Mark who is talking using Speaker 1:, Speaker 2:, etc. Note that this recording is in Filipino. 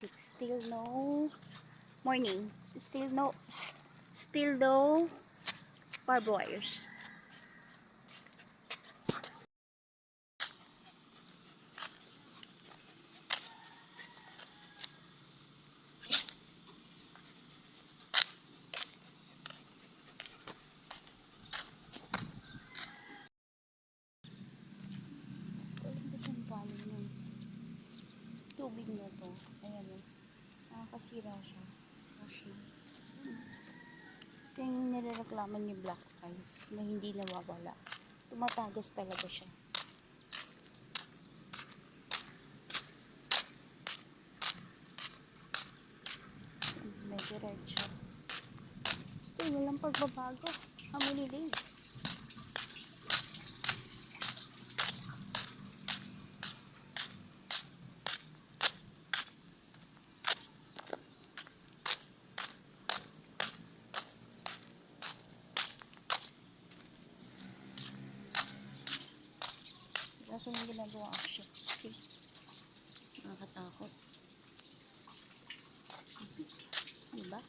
Speaker 1: Still no morning. Still no barbed wires. Alam ko saan galing yung tubig na to. Ayan o. Nakakasira siya. Kasi ito yung nirereklaman yung black eye na hindi nawawala. Tumatagas talaga siya. Medyo red siya. Still, walang pagbabago. How many days? Kaso yung ginagawa action. See? Nakakatakot. Diba?